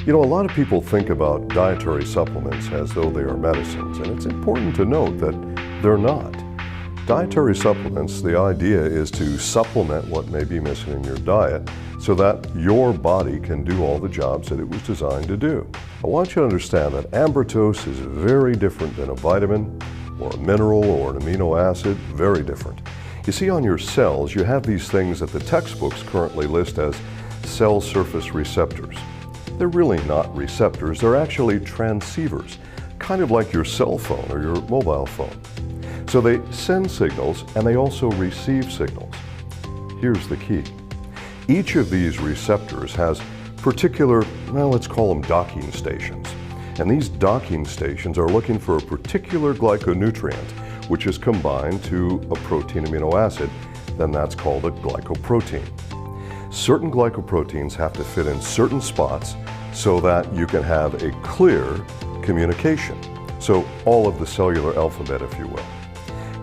You know, a lot of people think about dietary supplements as though they are medicines, and it's important to note that they're not. Dietary supplements, the idea is to supplement what may be missing in your diet so that your body can do all the jobs that it was designed to do. I want you to understand that Ambrotose is very different than a vitamin or a mineral or an amino acid, very different. You see, on your cells, you have these things that the textbooks currently list as cell surface receptors. They're really not receptors, they're actually transceivers, kind of like your cell phone or your mobile phone. So they send signals and they also receive signals. Here's the key. Each of these receptors has particular, well, let's call them docking stations. And these docking stations are looking for a particular glyconutrient, which is combined to a protein amino acid, then that's called a glycoprotein. Certain glycoproteins have to fit in certain spots so that you can have a clear communication. So all of the cellular alphabet, if you will.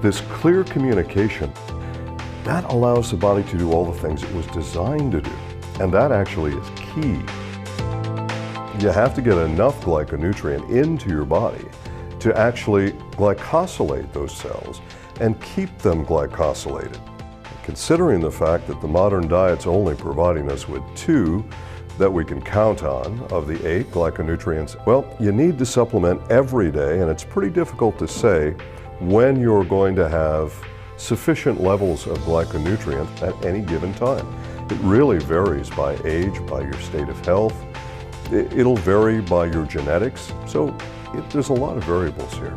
This clear communication, that allows the body to do all the things it was designed to do. And that actually is key. You have to get enough glyconutrient into your body to actually glycosylate those cells and keep them glycosylated. Considering the fact that the modern diet's only providing us with 2 that we can count on of the 8 glyconutrients, well, you need to supplement every day, and it's pretty difficult to say when you're going to have sufficient levels of glyconutrient at any given time. It really varies by age, by your state of health. It'll vary by your genetics, so there's a lot of variables here.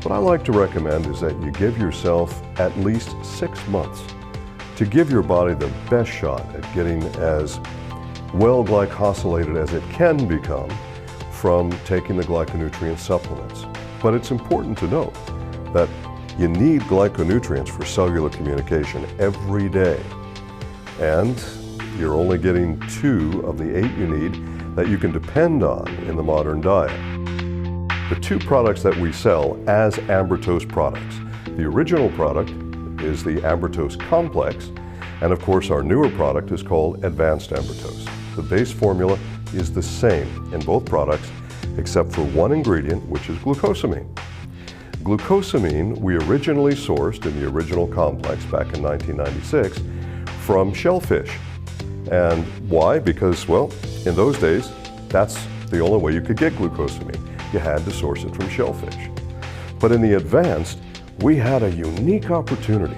What I like to recommend is that you give yourself at least 6 months to give your body the best shot at getting as well glycosylated as it can become from taking the glyconutrient supplements. But it's important to note that you need glyconutrients for cellular communication every day. And you're only getting 2 of the 8 you need that you can depend on in the modern diet. The 2 products that we sell as Ambrotose products, the original product is the Ambrotose Complex, and of course our newer product is called Advanced Ambrotose. The base formula is the same in both products except for one ingredient, which is glucosamine. Glucosamine we originally sourced in the original complex back in 1996 from shellfish. And why? Because, well, in those days, that's the only way you could get glucosamine. You had to source it from shellfish. But in the Advanced, we had a unique opportunity.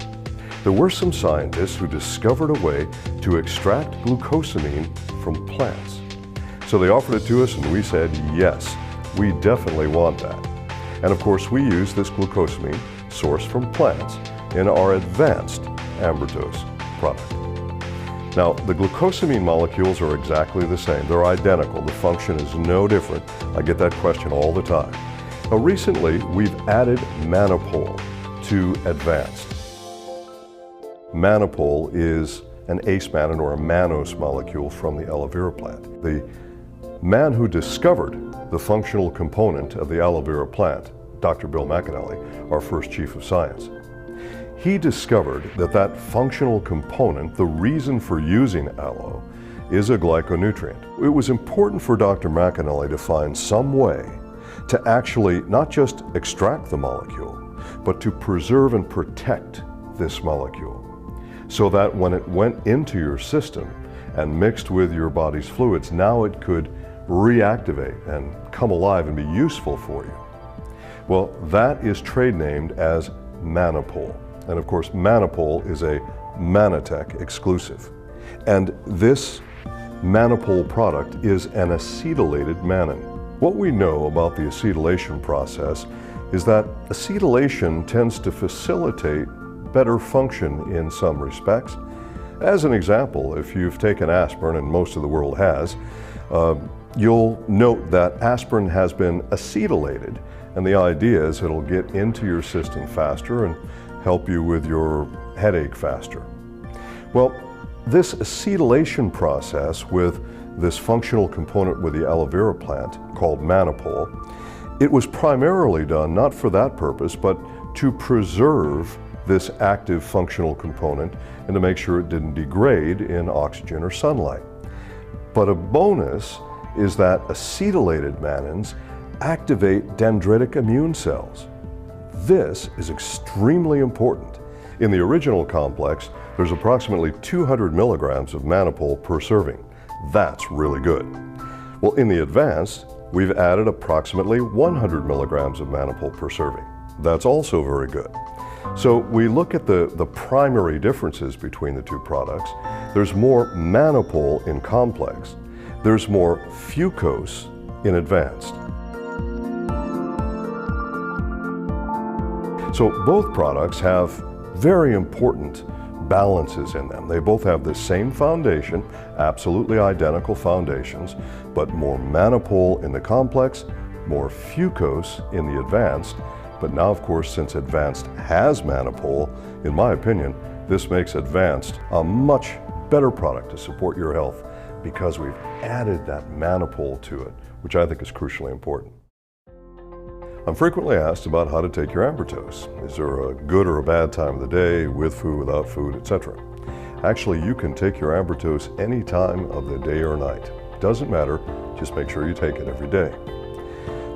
There were some scientists who discovered a way to extract glucosamine from plants. So they offered it to us and we said, yes, we definitely want that. And of course we use this glucosamine sourced from plants in our Advanced Ambrotose product. Now, the glucosamine molecules are exactly the same. They're identical. The function is no different. I get that question all the time. Now, recently, we've added mannapol to Advanced. Mannapol is an ace mannan or a mannose molecule from the aloe vera plant. The man who discovered the functional component of the aloe vera plant, Dr. Bill McAnally, our first chief of science, he discovered that that functional component, the reason for using aloe, is a glyconutrient. It was important for Dr. McAnally to find some way to actually not just extract the molecule, but to preserve and protect this molecule so that when it went into your system and mixed with your body's fluids, now it could reactivate and come alive and be useful for you. Well, that is trade named as mannapol. And of course, mannapol is a Mannatech exclusive. And this mannapol product is an acetylated mannan. What we know about the acetylation process is that acetylation tends to facilitate better function in some respects. As an example, if you've taken aspirin, and most of the world has, you'll note that aspirin has been acetylated, and the idea is it'll get into your system faster and help you with your headache faster. Well, this acetylation process with this functional component with the aloe vera plant called mannapol, it was primarily done not for that purpose, but to preserve this active functional component and to make sure it didn't degrade in oxygen or sunlight. But a bonus is that acetylated mannans activate dendritic immune cells. This is extremely important. In the original complex, there's approximately 200 milligrams of mannapol per serving. That's really good. Well, in the advanced, we've added approximately 100 milligrams of mannapol per serving. That's also very good. So we look at the primary differences between the two products. There's more mannapol in complex. There's more fucose in advanced. So both products have very important balances in them. They both have the same foundation, absolutely identical foundations, but more mannapol in the complex, more fucose in the advanced. But now, of course, since advanced has mannapol, in my opinion, this makes advanced a much better product to support your health because we've added that mannapol to it, which I think is crucially important. I'm frequently asked about how to take your Ambrotose. Is there a good or a bad time of the day, with food, without food, etc.? Actually, you can take your Ambrotose any time of the day or night. Doesn't matter, just make sure you take it every day.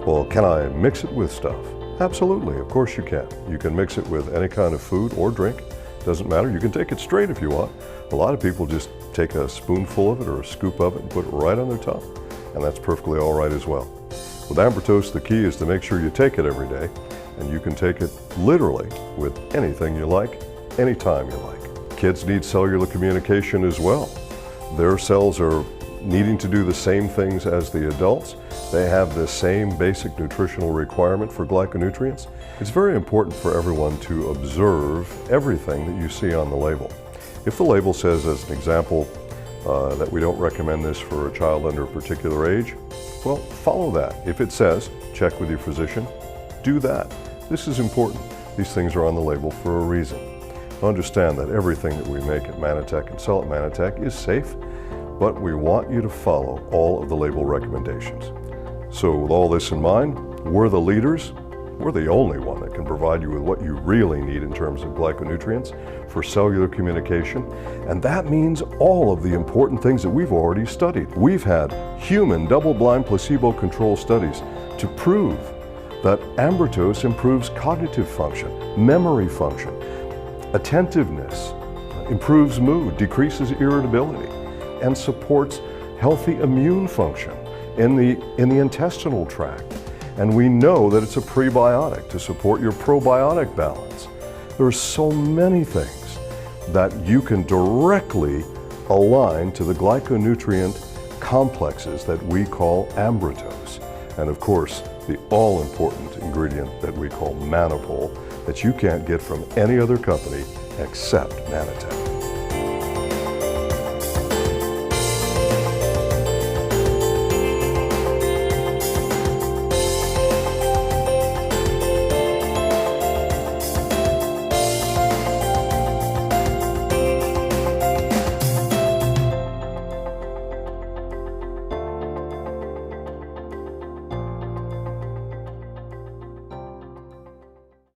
Well, can I mix it with stuff? Absolutely, of course you can. You can mix it with any kind of food or drink. Doesn't matter, you can take it straight if you want. A lot of people just take a spoonful of it or a scoop of it and put it right on their tongue, and that's perfectly all right as well. With Ambrotose, the key is to make sure you take it every day, and you can take it literally with anything you like, anytime you like. Kids need cellular communication as well. Their cells are needing to do the same things as the adults. They have the same basic nutritional requirement for glyconutrients. It's very important for everyone to observe everything that you see on the label. If the label says, as an example, that we don't recommend this for a child under a particular age, well, follow that. If it says, check with your physician, do that. This is important. These things are on the label for a reason. Understand that everything that we make at Mannatech and sell at Mannatech is safe, but we want you to follow all of the label recommendations. So with all this in mind, we're the leaders. We're the only one that can provide you with what you really need in terms of glyconutrients for cellular communication. And that means all of the important things that we've already studied. We've had human double-blind placebo-controlled studies to prove that Ambrotose improves cognitive function, memory function, attentiveness, improves mood, decreases irritability, and supports healthy immune function in the intestinal tract. And we know that it's a prebiotic to support your probiotic balance. There are so many things that you can directly align to the glyconutrient complexes that we call Ambrotose. And of course, the all-important ingredient that we call mannapol that you can't get from any other company except Mannatech.